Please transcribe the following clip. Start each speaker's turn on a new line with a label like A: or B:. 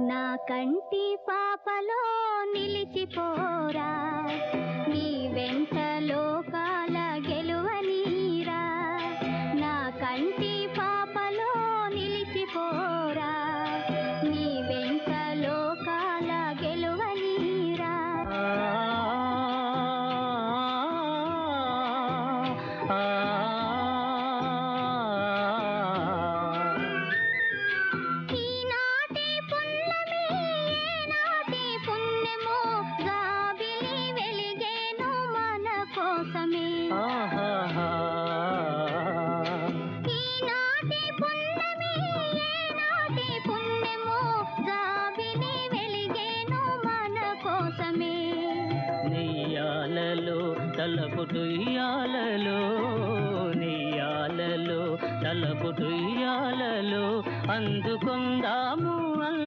A: నా కంటి పాపలో నిలిచిపోరా, నీ వెంట లోకాల గెలువనీరా. నా కంటి పాపలో నిలిచిపోరా, నీ వెంట లోకాల గెలువనీరా. ఈనాటి పున్నమి ఏనాటి పుణ్యమో జాబిలి వెలిగేను మన కోసమే.
B: నీయాలలో తలపుటుయ్యాలలో, నీయాలలో తలపుటుయ్యాలలో అందుకుందా